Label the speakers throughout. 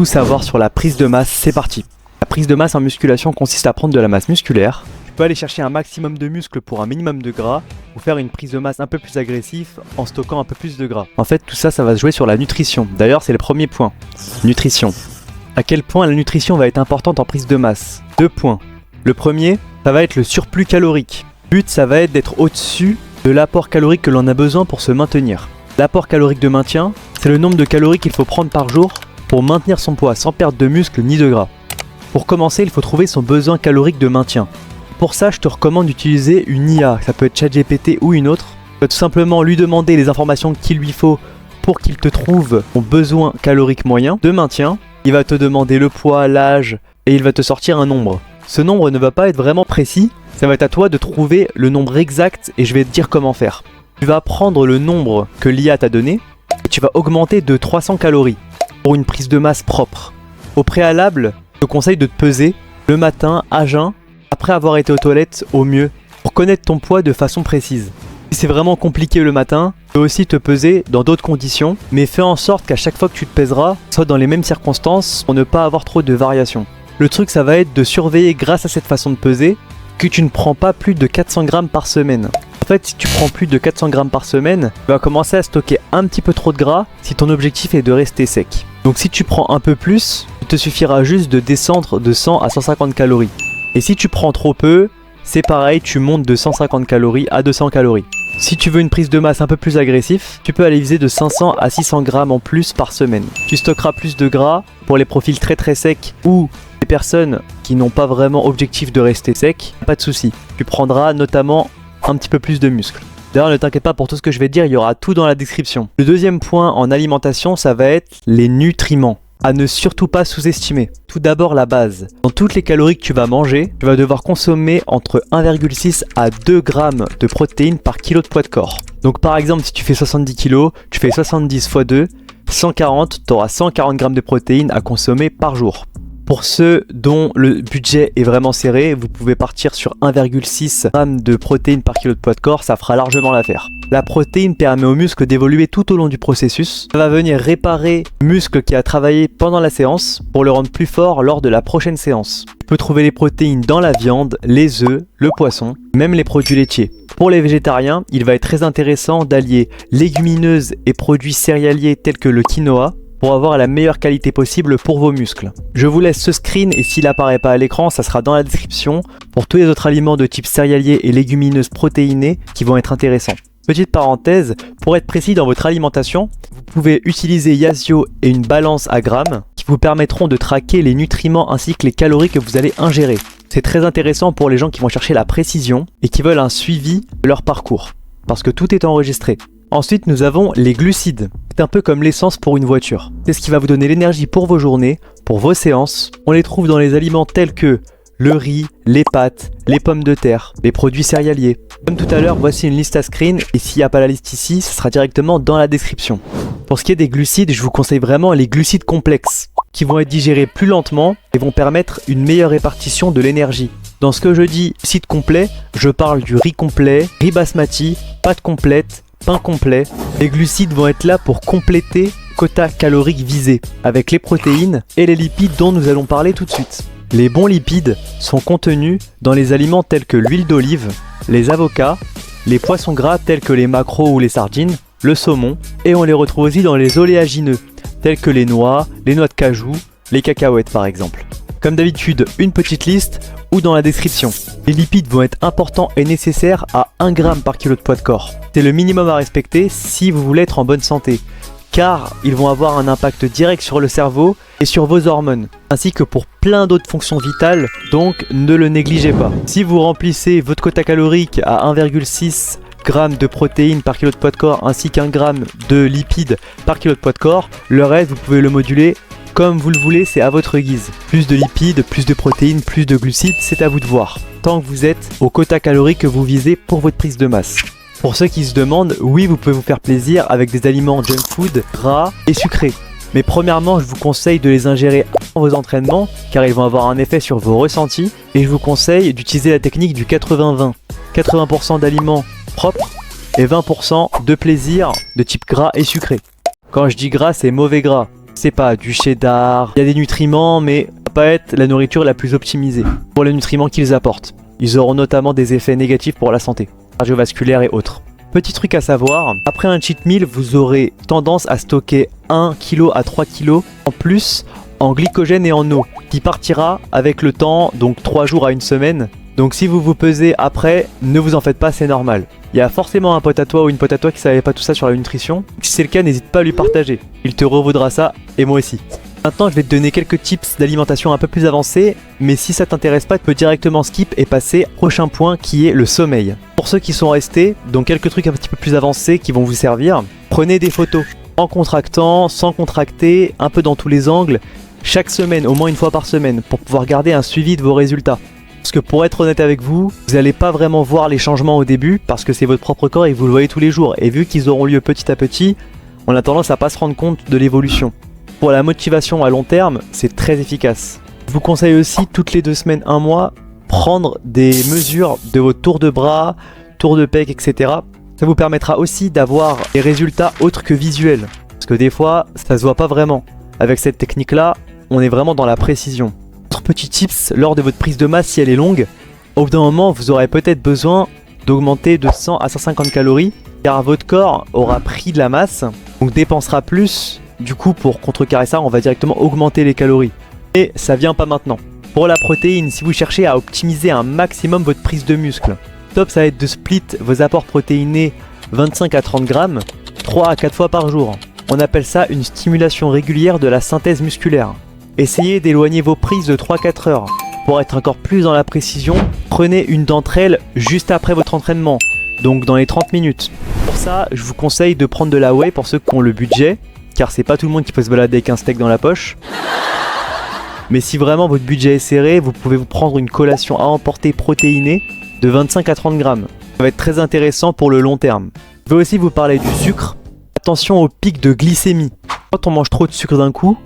Speaker 1: tout savoir sur la prise de masse, c'est parti. La prise de masse en musculation consiste à prendre de la masse musculaire. Tu peux aller chercher un maximum de muscles pour un minimum de gras ou faire une prise de masse un peu plus agressive en stockant un peu plus de gras. En fait, tout ça, ça va se jouer sur la nutrition. D'ailleurs, c'est le premier point. Nutrition. À quel point la nutrition va être importante en prise de masse? 2 points. Le premier, ça va être le surplus calorique. Le but, ça va être d'être au-dessus de l'apport calorique que l'on a besoin pour se maintenir. L'apport calorique de maintien, c'est le nombre de calories qu'il faut prendre par jour pour maintenir son poids sans perte de muscle ni de gras. Pour commencer, il faut trouver son besoin calorique de maintien. Pour ça, je te recommande d'utiliser une IA, ça peut être ChatGPT ou une autre. Tu peux tout simplement lui demander les informations qu'il lui faut pour qu'il te trouve ton besoin calorique moyen de maintien. Il va te demander le poids, l'âge et il va te sortir un nombre. Ce nombre ne va pas être vraiment précis, ça va être à toi de trouver le nombre exact et je vais te dire comment faire. Tu vas prendre le nombre que l'IA t'a donné et tu vas augmenter de 300 calories pour une prise de masse propre. Au préalable, je te conseille de te peser le matin à jeun après avoir été aux toilettes au mieux pour connaître ton poids de façon précise. Si c'est vraiment compliqué le matin, tu peux aussi te peser dans d'autres conditions, mais fais en sorte qu'à chaque fois que tu te pèseras, soit dans les mêmes circonstances pour ne pas avoir trop de variations. Le truc, ça va être de surveiller grâce à cette façon de peser que tu ne prends pas plus de 400 grammes par semaine. En fait, si tu prends plus de 400 grammes par semaine, tu vas commencer à stocker un petit peu trop de gras si ton objectif est de rester sec. Donc si tu prends un peu plus, il te suffira juste de descendre de 100 à 150 calories. Et si tu prends trop peu, c'est pareil, tu montes de 150 calories à 200 calories. Si tu veux une prise de masse un peu plus agressive, tu peux aller viser de 500 à 600 grammes en plus par semaine. Tu stockeras plus de gras pour les profils très secs ou les personnes qui n'ont pas vraiment objectif de rester sec, pas de souci. Tu prendras notamment un petit peu plus de muscles. D'ailleurs, ne t'inquiète pas pour tout ce que je vais te dire, il y aura tout dans la description. Le deuxième point en alimentation, ça va être les nutriments. À ne surtout pas sous-estimer. Tout d'abord la base. Dans toutes les calories que tu vas manger, tu vas devoir consommer entre 1,6 à 2 grammes de protéines par kilo de poids de corps. Donc par exemple, si tu fais 70 kg, tu fais 70 x 2, 140, tu auras 140 grammes de protéines à consommer par jour. Pour ceux dont le budget est vraiment serré, vous pouvez partir sur 1,6 g de protéines par kilo de poids de corps, ça fera largement l'affaire. La protéine permet aux muscles d'évoluer tout au long du processus. Ça va venir réparer le muscle qui a travaillé pendant la séance pour le rendre plus fort lors de la prochaine séance. Tu peux trouver les protéines dans la viande, les œufs, le poisson, même les produits laitiers. Pour les végétariens, il va être très intéressant d'allier légumineuses et produits céréaliers tels que le quinoa pour avoir la meilleure qualité possible pour vos muscles. Je vous laisse ce screen et s'il apparaît pas à l'écran, ça sera dans la description pour tous les autres aliments de type céréaliers et légumineuses protéinées qui vont être intéressants. Petite parenthèse, pour être précis dans votre alimentation, vous pouvez utiliser Yazio et une balance à grammes qui vous permettront de traquer les nutriments ainsi que les calories que vous allez ingérer. C'est très intéressant pour les gens qui vont chercher la précision et qui veulent un suivi de leur parcours, parce que tout est enregistré. Ensuite, nous avons les glucides. C'est un peu comme l'essence pour une voiture. C'est ce qui va vous donner l'énergie pour vos journées, pour vos séances. On les trouve dans les aliments tels que le riz, les pâtes, les pommes de terre, les produits céréaliers. Comme tout à l'heure, voici une liste à screen et s'il n'y a pas la liste ici, ce sera directement dans la description. Pour ce qui est des glucides, je vous conseille vraiment les glucides complexes qui vont être digérés plus lentement et vont permettre une meilleure répartition de l'énergie. Dans ce que je dis site complet, je parle du riz complet, riz basmati, pâtes complètes, pain complet. Les glucides vont être là pour compléter le quota calorique visé avec les protéines et les lipides dont nous allons parler tout de suite. Les bons lipides sont contenus dans les aliments tels que l'huile d'olive, les avocats, les poissons gras tels que les maquereaux ou les sardines, le saumon et on les retrouve aussi dans les oléagineux tels que les noix de cajou, les cacahuètes par exemple. Comme d'habitude, une petite liste ou dans la description. Les lipides vont être importants et nécessaires à 1 g par kilo de poids de corps. C'est le minimum à respecter si vous voulez être en bonne santé, car ils vont avoir un impact direct sur le cerveau et sur vos hormones, ainsi que pour plein d'autres fonctions vitales, donc ne le négligez pas. Si vous remplissez votre quota calorique à 1,6 g de protéines par kilo de poids de corps ainsi qu'1 g de lipides par kilo de poids de corps, le reste vous pouvez le moduler comme vous le voulez, c'est à votre guise. Plus de lipides, plus de protéines, plus de glucides, c'est à vous de voir. Tant que vous êtes au quota calorique que vous visez pour votre prise de masse. Pour ceux qui se demandent, oui, vous pouvez vous faire plaisir avec des aliments junk food, gras et sucrés. Mais premièrement, je vous conseille de les ingérer avant vos entraînements, car ils vont avoir un effet sur vos ressentis. Et je vous conseille d'utiliser la technique du 80-20. 80% d'aliments propres et 20% de plaisir de type gras et sucré. Quand je dis gras, c'est mauvais gras. c'est pas du cheddar, il y a des nutriments mais ça va pas être la nourriture la plus optimisée pour les nutriments qu'ils apportent. Ils auront notamment des effets négatifs pour la santé, cardiovasculaire et autres. Petit truc à savoir, après un cheat meal, vous aurez tendance à stocker 1 kg à 3 kg en plus en glycogène et en eau, qui partira avec le temps, donc 3 jours à une semaine. Donc si vous vous pesez après, ne vous en faites pas, c'est normal. Il y a forcément un pote à toi ou une pote à toi qui savait pas tout ça sur la nutrition. Si c'est le cas, n'hésite pas à lui partager. Il te revaudra ça, et moi aussi. Maintenant, je vais te donner quelques tips d'alimentation un peu plus avancés, mais si ça t'intéresse pas, tu peux directement skip et passer au prochain point qui est le sommeil. Pour ceux qui sont restés, donc quelques trucs un petit peu plus avancés qui vont vous servir. Prenez des photos, en contractant, sans contracter, un peu dans tous les angles, chaque semaine, au moins une fois par semaine, pour pouvoir garder un suivi de vos résultats. Parce que pour être honnête avec vous, vous n'allez pas vraiment voir les changements au début, parce que c'est votre propre corps et vous le voyez tous les jours. Et vu qu'ils auront lieu petit à petit, on a tendance à pas se rendre compte de l'évolution. Pour la motivation à long terme, c'est très efficace. Je vous conseille aussi, toutes les 2 semaines, 1 mois, prendre des mesures de vos tours de bras, tours de pec, etc. Ça vous permettra aussi d'avoir des résultats autres que visuels. Parce que des fois, ça se voit pas vraiment. Avec cette technique-là, on est vraiment dans la précision. Autre petit tips, lors de votre prise de masse, si elle est longue, au bout d'un moment, vous aurez peut-être besoin d'augmenter de 100 à 150 calories, car votre corps aura pris de la masse, donc dépensera plus. Du coup, pour contrecarrer ça, on va directement augmenter les calories. Et ça vient pas maintenant. Pour la protéine, si vous cherchez à optimiser un maximum votre prise de muscle, top, ça va être de split vos apports protéinés 25 à 30 grammes, 3 à 4 fois par jour. On appelle ça une stimulation régulière de la synthèse musculaire. Essayez d'éloigner vos prises de 3-4 heures. Pour être encore plus dans la précision, prenez une d'entre elles juste après votre entraînement, donc dans les 30 minutes. Pour ça, je vous conseille de prendre de la whey pour ceux qui ont le budget, car c'est pas tout le monde qui peut se balader avec un steak dans la poche. Mais si vraiment votre budget est serré, vous pouvez vous prendre une collation à emporter protéinée de 25 à 30 grammes. Ça va être très intéressant pour le long terme. Je vais aussi vous parler du sucre. Attention au pic de glycémie. Quand on mange trop de sucre d'un coup,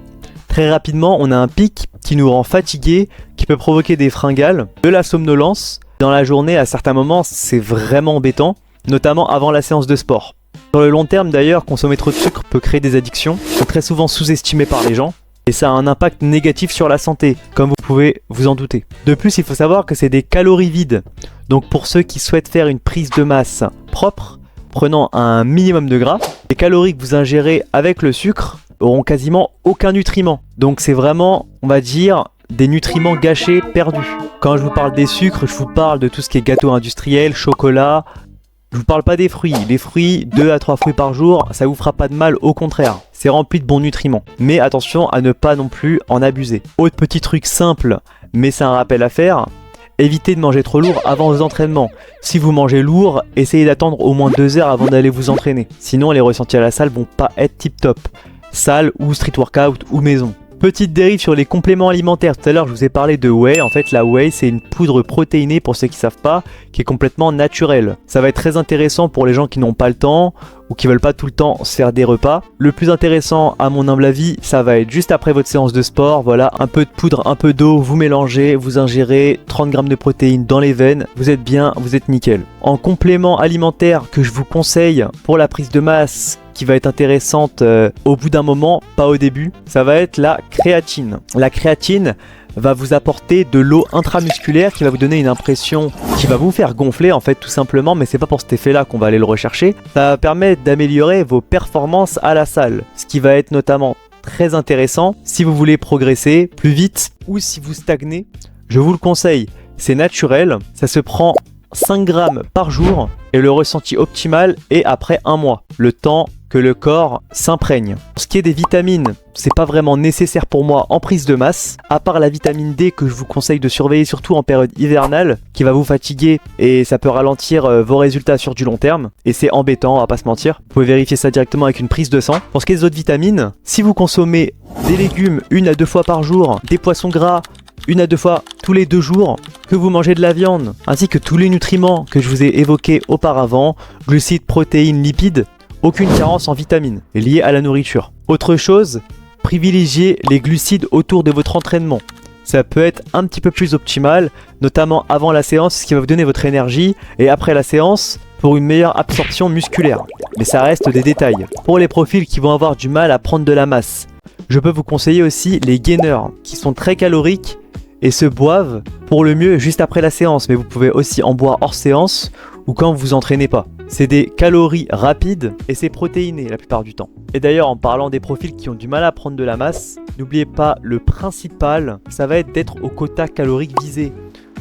Speaker 1: très rapidement on a un pic qui nous rend fatigués, qui peut provoquer des fringales, de la somnolence. Dans la journée, à certains moments, c'est vraiment embêtant, notamment avant la séance de sport. Sur le long terme d'ailleurs, consommer trop de sucre peut créer des addictions, sont très souvent sous-estimées par les gens, et ça a un impact négatif sur la santé, comme vous pouvez vous en douter. De plus, il faut savoir que c'est des calories vides, donc pour ceux qui souhaitent faire une prise de masse propre, prenant un minimum de gras, les calories que vous ingérez avec le sucre auront quasiment aucun nutriment. Donc c'est vraiment, on va dire, des nutriments gâchés, perdus. Quand je vous parle des sucres, je vous parle de tout ce qui est gâteau industriel, chocolat. Je vous parle pas des fruits. Les fruits, 2 à 3 fruits par jour, ça vous fera pas de mal, au contraire. C'est rempli de bons nutriments. Mais attention à ne pas non plus en abuser. Autre petit truc simple, mais c'est un rappel à faire. Évitez de manger trop lourd avant vos entraînements. Si vous mangez lourd, essayez d'attendre au moins 2 heures avant d'aller vous entraîner. Sinon, les ressentis à la salle vont pas être tip top. Salle ou street workout ou maison. Petite dérive sur les compléments alimentaires. Tout à l'heure, je vous ai parlé de whey. En fait, la whey, c'est une poudre protéinée, pour ceux qui savent pas, qui est complètement naturelle. Ça va être très intéressant pour les gens qui n'ont pas le temps ou qui veulent pas tout le temps se faire des repas. Le plus intéressant, à mon humble avis, ça va être juste après votre séance de sport. Voilà, un peu de poudre, un peu d'eau, vous mélangez, vous ingérez 30 grammes de protéines dans les veines. Vous êtes bien, vous êtes nickel. En complément alimentaire que je vous conseille pour la prise de masse, qui va être intéressante au bout d'un moment, pas au début, ça va être la créatine. La créatine va vous apporter de l'eau intramusculaire qui va vous donner une impression qui va vous faire gonfler en fait tout simplement, mais c'est pas pour cet effet là qu'on va aller le rechercher. Ça va permettre d'améliorer vos performances à la salle, ce qui va être notamment très intéressant si vous voulez progresser plus vite ou si vous stagnez. Je vous le conseille, c'est naturel, ça se prend 5 grammes par jour et le ressenti optimal est après 1 mois, le temps que le corps s'imprègne. Pour ce qui est des vitamines, c'est pas vraiment nécessaire pour moi en prise de masse, à part la vitamine D que je vous conseille de surveiller surtout en période hivernale, qui va vous fatiguer et ça peut ralentir vos résultats sur du long terme, et c'est embêtant, on va pas se mentir. Vous pouvez vérifier ça directement avec une prise de sang. Pour ce qui est des autres vitamines, si vous consommez des légumes 1 à 2 fois par jour, des poissons gras 1 à 2 fois tous les 2 jours, que vous mangez de la viande, ainsi que tous les nutriments que je vous ai évoqués auparavant, glucides, protéines, lipides, aucune carence en vitamines liée à la nourriture. Autre chose, privilégiez les glucides autour de votre entraînement. Ça peut être un petit peu plus optimal, notamment avant la séance, ce qui va vous donner votre énergie, et après la séance, pour une meilleure absorption musculaire. Mais ça reste des détails. Pour les profils qui vont avoir du mal à prendre de la masse, Je peux vous conseiller aussi les gainers qui sont très caloriques et se boivent pour le mieux juste après la séance, mais vous pouvez aussi en boire hors séance ou quand vous vous entraînez pas. C'est des calories rapides et c'est protéiné la plupart du temps. Et d'ailleurs, en parlant des profils qui ont du mal à prendre de la masse, n'oubliez pas, le principal, ça va être d'être au quota calorique visé.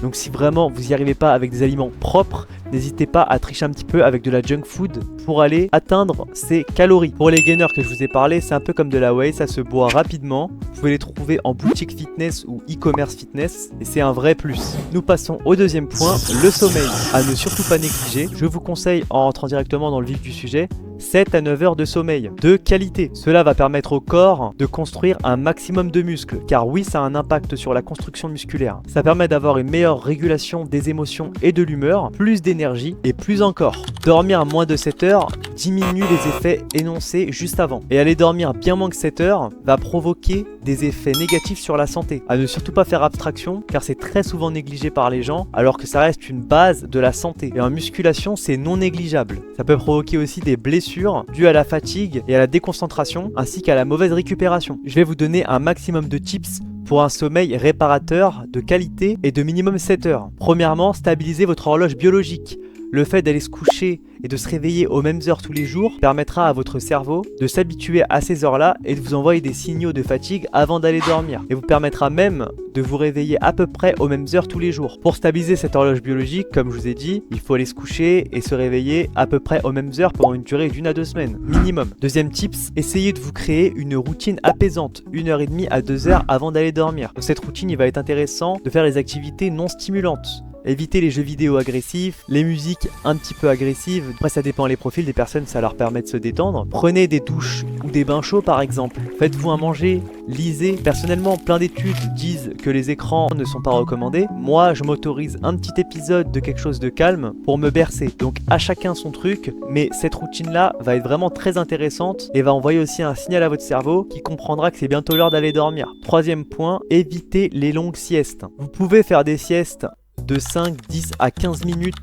Speaker 1: Donc si vraiment vous n'y arrivez pas avec des aliments propres, n'hésitez pas à tricher un petit peu avec de la junk food pour aller atteindre ces calories. Pour les gainers que je vous ai parlé, c'est un peu comme de la whey, ça se boit rapidement. Vous pouvez les trouver en boutique fitness ou e-commerce fitness et c'est un vrai plus. Nous passons au deuxième point, le sommeil. À ne surtout pas négliger, je vous conseille en rentrant directement dans le vif du sujet, 7 à 9 heures de sommeil de qualité. Cela va permettre au corps de construire un maximum de muscles, car oui, ça a un impact sur la construction musculaire. Ça permet d'avoir une meilleure régulation des émotions et de l'humeur, plus d'énergie et plus encore. Dormir à moins de 7 heures diminue les effets énoncés juste avant. Et aller dormir bien moins que 7 heures va provoquer des effets négatifs sur la santé. À ne surtout pas faire abstraction, car c'est très souvent négligé par les gens, alors que ça reste une base de la santé. Et en musculation, c'est non négligeable. Ça peut provoquer aussi des blessures dues à la fatigue et à la déconcentration, ainsi qu'à la mauvaise récupération. Je vais vous donner un maximum de tips pour un sommeil réparateur de qualité et de minimum 7 heures. Premièrement, stabilisez votre horloge biologique. Le fait d'aller se coucher et de se réveiller aux mêmes heures tous les jours permettra à votre cerveau de s'habituer à ces heures-là et de vous envoyer des signaux de fatigue avant d'aller dormir. Et vous permettra même de vous réveiller à peu près aux mêmes heures tous les jours. Pour stabiliser cette horloge biologique, comme je vous ai dit, il faut aller se coucher et se réveiller à peu près aux mêmes heures pendant une durée d'1 à 2 semaines, minimum. Deuxième tips, essayez de vous créer une routine apaisante, 1h30 à 2 heures avant d'aller dormir. Dans cette routine, il va être intéressant de faire des activités non stimulantes. Évitez les jeux vidéo agressifs, les musiques un petit peu agressives. Après, ça dépend des profils des personnes, ça leur permet de se détendre. Prenez des douches ou des bains chauds par exemple. Faites-vous à manger, lisez. Personnellement, plein d'études disent que les écrans ne sont pas recommandés. Moi, je m'autorise un petit épisode de quelque chose de calme pour me bercer. Donc à chacun son truc, mais cette routine-là va être vraiment très intéressante et va envoyer aussi un signal à votre cerveau qui comprendra que c'est bientôt l'heure d'aller dormir. Troisième point, évitez les longues siestes. Vous pouvez faire des siestes de 5, 10 à 15 minutes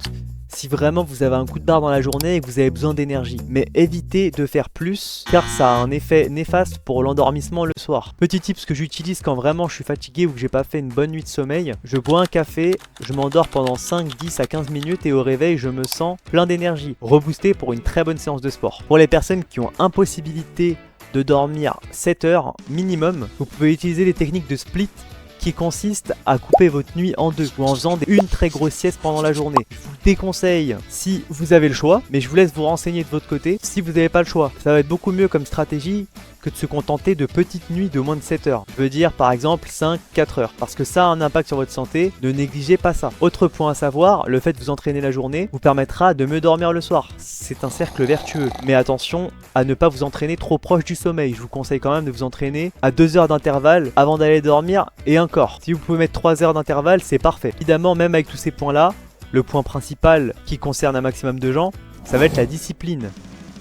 Speaker 1: si vraiment vous avez un coup de barre dans la journée et que vous avez besoin d'énergie. Mais évitez de faire plus car ça a un effet néfaste pour l'endormissement le soir. Petit tips que j'utilise quand vraiment je suis fatigué ou que j'ai pas fait une bonne nuit de sommeil, je bois un café, je m'endors pendant 5, 10 à 15 minutes et au réveil je me sens plein d'énergie, reboosté pour une très bonne séance de sport. Pour les personnes qui ont impossibilité de dormir 7 heures minimum, vous pouvez utiliser les techniques de split qui consiste à couper votre nuit en deux ou en faisant une très grosse sieste pendant la journée. Je vous le déconseille si vous avez le choix, mais je vous laisse vous renseigner de votre côté si vous n'avez pas le choix. Ça va être beaucoup mieux comme stratégie que de se contenter de petites nuits de moins de 7 heures. Je veux dire par exemple 5-4 heures, parce que ça a un impact sur votre santé, ne négligez pas ça. Autre point à savoir, le fait de vous entraîner la journée vous permettra de mieux dormir le soir. C'est un cercle vertueux, mais attention à ne pas vous entraîner trop proche du sommeil. Je vous conseille quand même de vous entraîner à 2 heures d'intervalle avant d'aller dormir et encore. Si vous pouvez mettre 3 heures d'intervalle, c'est parfait. Évidemment, même avec tous ces points-là, le point principal qui concerne un maximum de gens, ça va être la discipline.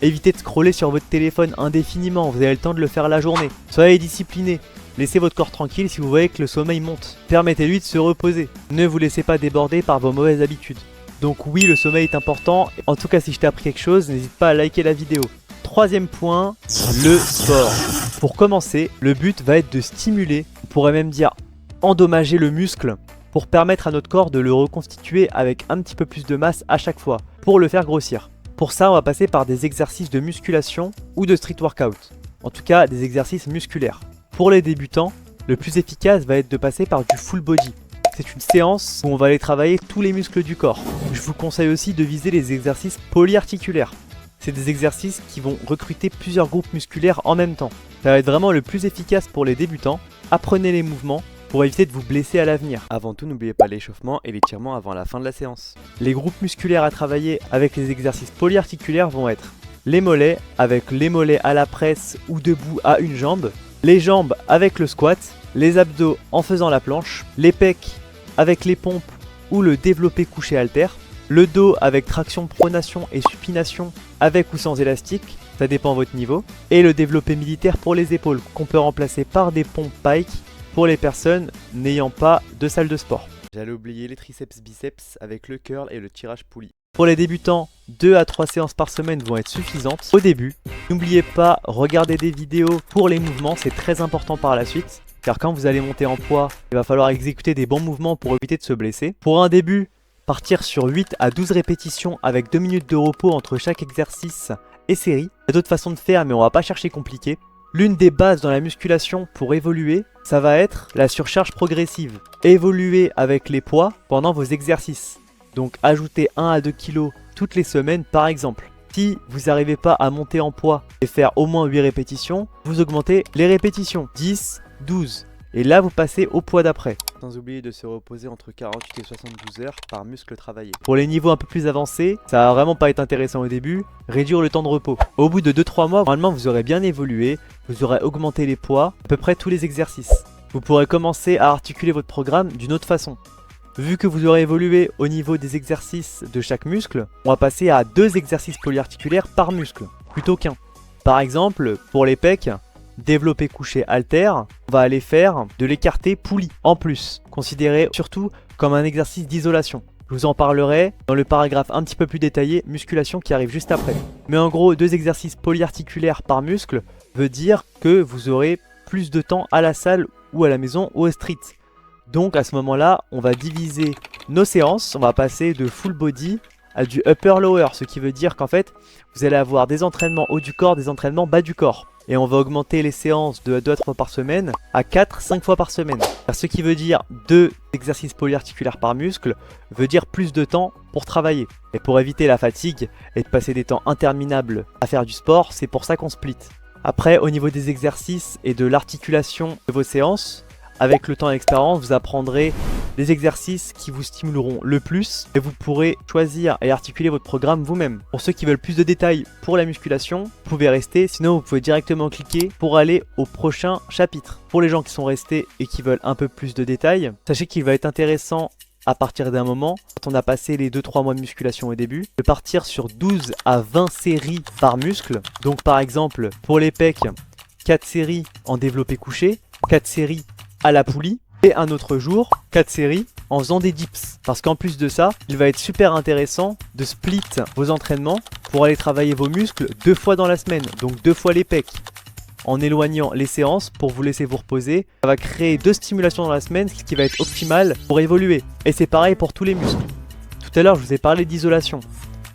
Speaker 1: Évitez de scroller sur votre téléphone indéfiniment, vous avez le temps de le faire la journée. Soyez discipliné, laissez votre corps tranquille si vous voyez que le sommeil monte. Permettez-lui de se reposer, ne vous laissez pas déborder par vos mauvaises habitudes. Donc oui, le sommeil est important, en tout cas si je t'ai appris quelque chose, n'hésite pas à liker la vidéo. Troisième point, le sport. Pour commencer, le but va être de stimuler, on pourrait même dire endommager le muscle, pour permettre à notre corps de le reconstituer avec un petit peu plus de masse à chaque fois, pour le faire grossir. Pour ça, on va passer par des exercices de musculation ou de street workout. En tout cas, des exercices musculaires. Pour les débutants, le plus efficace va être de passer par du full body. C'est une séance où on va aller travailler tous les muscles du corps. Je vous conseille aussi de viser les exercices polyarticulaires. C'est des exercices qui vont recruter plusieurs groupes musculaires en même temps. Ça va être vraiment le plus efficace pour les débutants. Apprenez les mouvements pour éviter de vous blesser à l'avenir. Avant tout, n'oubliez pas l'échauffement et l'étirement avant la fin de la séance. Les groupes musculaires à travailler avec les exercices polyarticulaires vont être les mollets avec les mollets à la presse ou debout à une jambe, les jambes avec le squat, les abdos en faisant la planche, les pecs avec les pompes ou le développé couché haltère, le dos avec traction pronation et supination avec ou sans élastique, ça dépend de votre niveau, et le développé militaire pour les épaules qu'on peut remplacer par des pompes pike pour les personnes n'ayant pas de salle de sport. J'allais oublier les triceps biceps avec le curl et le tirage poulie. Pour les débutants, 2 à 3 séances par semaine vont être suffisantes au début. N'oubliez pas, regardez des vidéos pour les mouvements, c'est très important par la suite. Car quand vous allez monter en poids, il va falloir exécuter des bons mouvements pour éviter de se blesser. Pour un début, partir sur 8 à 12 répétitions avec 2 minutes de repos entre chaque exercice et série. Il y a d'autres façons de faire, mais on va pas chercher compliqué. L'une des bases dans la musculation pour évoluer, ça va être la surcharge progressive. Évoluer avec les poids pendant vos exercices. Donc ajouter 1 à 2 kg toutes les semaines par exemple. Si vous n'arrivez pas à monter en poids et faire au moins 8 répétitions, vous augmentez les répétitions. 10, 12. Et là vous passez au poids d'après. Sans oublier de se reposer entre 48 et 72 heures par muscle travaillé. Pour les niveaux un peu plus avancés, ça va vraiment pas être intéressant au début, réduire le temps de repos. Au bout de 2-3 mois, normalement vous aurez bien évolué, vous aurez augmenté les poids, à peu près tous les exercices. Vous pourrez commencer à articuler votre programme d'une autre façon. Vu que vous aurez évolué au niveau des exercices de chaque muscle, on va passer à 2 exercices polyarticulaires par muscle, plutôt qu'un. Par exemple, pour les pecs, développé couché halter, on va aller faire de l'écarté poulie en plus, considéré surtout comme un exercice d'isolation. Je vous en parlerai dans le paragraphe un petit peu plus détaillé, musculation, qui arrive juste après. Mais en gros, 2 exercices polyarticulaires par muscle veut dire que vous aurez plus de temps à la salle ou à la maison ou au street. Donc à ce moment-là, on va diviser nos séances, on va passer de full body à du upper lower, ce qui veut dire qu'en fait, vous allez avoir des entraînements haut du corps, des entraînements bas du corps. Et on va augmenter les séances de 2 à 3 fois par semaine à 4-5 fois par semaine. Ce qui veut dire 2 exercices polyarticulaires par muscle veut dire plus de temps pour travailler. Et pour éviter la fatigue et de passer des temps interminables à faire du sport, c'est pour ça qu'on split. Après, au niveau des exercices et de l'articulation de vos séances, avec le temps et l'expérience, vous apprendrez des exercices qui vous stimuleront le plus et vous pourrez choisir et articuler votre programme vous-même. Pour ceux qui veulent plus de détails pour la musculation, vous pouvez rester, sinon vous pouvez directement cliquer pour aller au prochain chapitre. Pour les gens qui sont restés et qui veulent un peu plus de détails, sachez qu'il va être intéressant à partir d'un moment, quand on a passé les 2-3 mois de musculation au début, de partir sur 12 à 20 séries par muscle. Donc par exemple, pour les pecs, 4 séries en développé couché, 4 séries à la poulie, et un autre jour, 4 séries en faisant des dips. Parce qu'en plus de ça, il va être super intéressant de split vos entraînements pour aller travailler vos muscles 2 fois dans la semaine, donc 2 fois les pecs. En éloignant les séances pour vous laisser vous reposer, ça va créer 2 stimulations dans la semaine, ce qui va être optimal pour évoluer. Et c'est pareil pour tous les muscles. Tout à l'heure, je vous ai parlé d'isolation.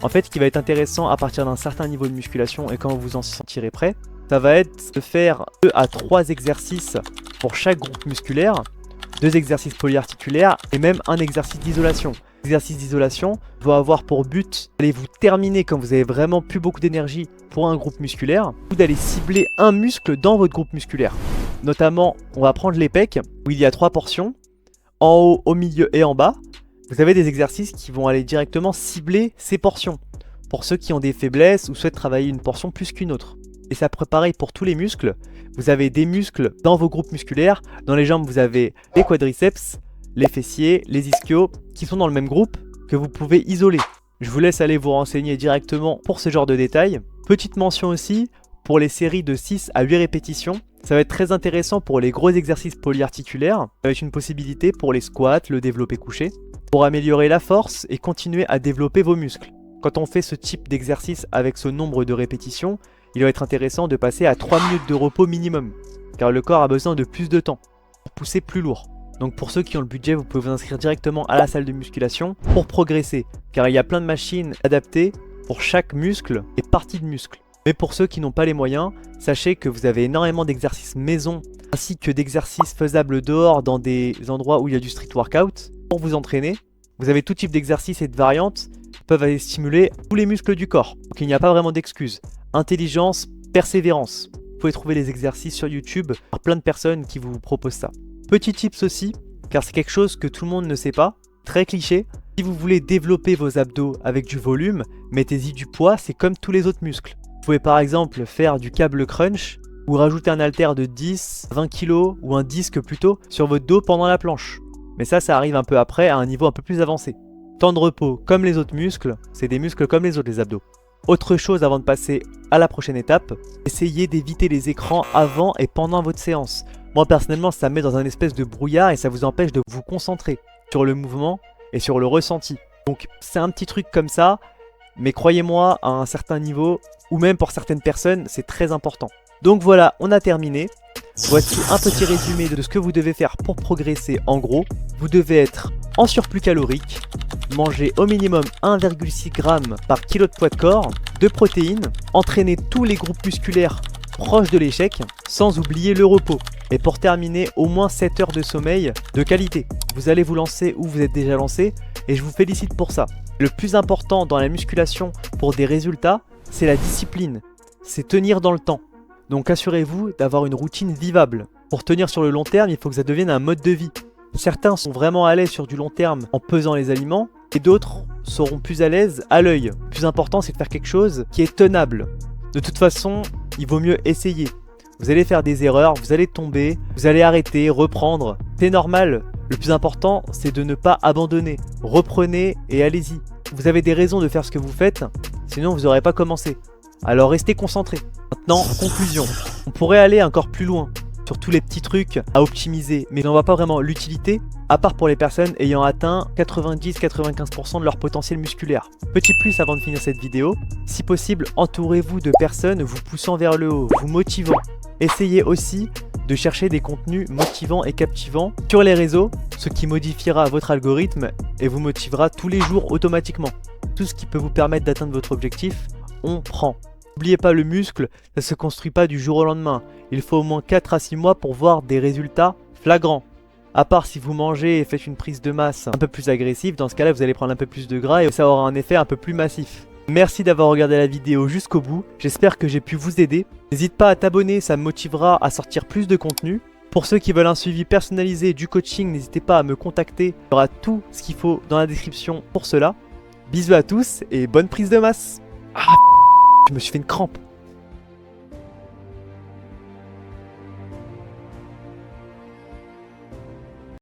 Speaker 1: En fait, ce qui va être intéressant à partir d'un certain niveau de musculation et quand vous en sentirez prêt, ça va être de faire 2 à 3 exercices pour chaque groupe musculaire, 2 exercices polyarticulaires et même un exercice d'isolation. L'exercice d'isolation va avoir pour but d'aller vous terminer quand vous avez vraiment plus beaucoup d'énergie pour un groupe musculaire ou d'aller cibler un muscle dans votre groupe musculaire. Notamment, on va prendre les pecs où il y a 3 portions, en haut, au milieu et en bas. Vous avez des exercices qui vont aller directement cibler ces portions pour ceux qui ont des faiblesses ou souhaitent travailler une portion plus qu'une autre. Et ça pareil pour tous les muscles. Vous avez des muscles dans vos groupes musculaires. Dans les jambes, vous avez les quadriceps, les fessiers, les ischios, qui sont dans le même groupe que vous pouvez isoler. Je vous laisse aller vous renseigner directement pour ce genre de détails. Petite mention aussi, pour les séries de 6 à 8 répétitions, ça va être très intéressant pour les gros exercices polyarticulaires, avec une possibilité pour les squats, le développé couché, pour améliorer la force et continuer à développer vos muscles. Quand on fait ce type d'exercice avec ce nombre de répétitions, il va être intéressant de passer à 3 minutes de repos minimum, car le corps a besoin de plus de temps pour pousser plus lourd. Donc pour ceux qui ont le budget, vous pouvez vous inscrire directement à la salle de musculation pour progresser, car il y a plein de machines adaptées pour chaque muscle et partie de muscle. Mais pour ceux qui n'ont pas les moyens, sachez que vous avez énormément d'exercices maison, ainsi que d'exercices faisables dehors dans des endroits où il y a du street workout pour vous entraîner. Vous avez tout type d'exercices et de variantes qui peuvent aller stimuler tous les muscles du corps. Donc il n'y a pas vraiment d'excuses. Intelligence, persévérance. Vous pouvez trouver les exercices sur YouTube par plein de personnes qui vous proposent ça. Petit tips aussi, car c'est quelque chose que tout le monde ne sait pas, très cliché. Si vous voulez développer vos abdos avec du volume, mettez-y du poids, c'est comme tous les autres muscles. Vous pouvez par exemple faire du câble crunch ou rajouter un haltère de 10, 20 kg ou un disque plutôt sur votre dos pendant la planche. Mais ça arrive un peu après à un niveau un peu plus avancé. Temps de repos comme les autres muscles, c'est des muscles comme les autres les abdos. Autre chose avant de passer à la prochaine étape, essayez d'éviter les écrans avant et pendant votre séance. Moi personnellement ça me met dans un espèce de brouillard et ça vous empêche de vous concentrer sur le mouvement et sur le ressenti. Donc c'est un petit truc comme ça, mais croyez-moi, à un certain niveau, ou même pour certaines personnes, c'est très important. Donc voilà, on a terminé. Voici un petit résumé de ce que vous devez faire pour progresser en gros. Vous devez être en surplus calorique, manger au minimum 1,6 g par kilo de poids de corps, de protéines, entraîner tous les groupes musculaires proches de l'échec, sans oublier le repos. Et pour terminer, au moins 7 heures de sommeil de qualité. Vous allez vous lancer ou vous êtes déjà lancé, et je vous félicite pour ça. Le plus important dans la musculation pour des résultats, c'est la discipline, c'est tenir dans le temps. Donc assurez-vous d'avoir une routine vivable. Pour tenir sur le long terme, il faut que ça devienne un mode de vie. Certains sont vraiment à l'aise sur du long terme en pesant les aliments, et d'autres seront plus à l'aise à l'œil. Le plus important, c'est de faire quelque chose qui est tenable. De toute façon, il vaut mieux essayer. Vous allez faire des erreurs, vous allez tomber, vous allez arrêter, reprendre. C'est normal. Le plus important, c'est de ne pas abandonner. Reprenez et allez-y. Vous avez des raisons de faire ce que vous faites, sinon vous n'aurez pas commencé. Alors restez concentrés. Maintenant, conclusion. On pourrait aller encore plus loin sur tous les petits trucs à optimiser, mais on ne voit pas vraiment l'utilité, à part pour les personnes ayant atteint 90-95% de leur potentiel musculaire. Petit plus avant de finir cette vidéo, si possible, entourez-vous de personnes vous poussant vers le haut, vous motivant. Essayez aussi de chercher des contenus motivants et captivants sur les réseaux, ce qui modifiera votre algorithme et vous motivera tous les jours automatiquement. Tout ce qui peut vous permettre d'atteindre votre objectif, on prend. N'oubliez pas, le muscle, ça ne se construit pas du jour au lendemain. Il faut au moins 4 à 6 mois pour voir des résultats flagrants. À part si vous mangez et faites une prise de masse un peu plus agressive, dans ce cas là vous allez prendre un peu plus de gras et ça aura un effet un peu plus massif. Merci d'avoir regardé la vidéo jusqu'au bout, j'espère que j'ai pu vous aider. N'hésite pas à t'abonner, ça me motivera à sortir plus de contenu. Pour ceux qui veulent un suivi personnalisé du coaching, n'hésitez pas à me contacter, il y aura tout ce qu'il faut dans la description pour cela. Bisous à tous et bonne prise de masse. Ah, je me suis fait une crampe.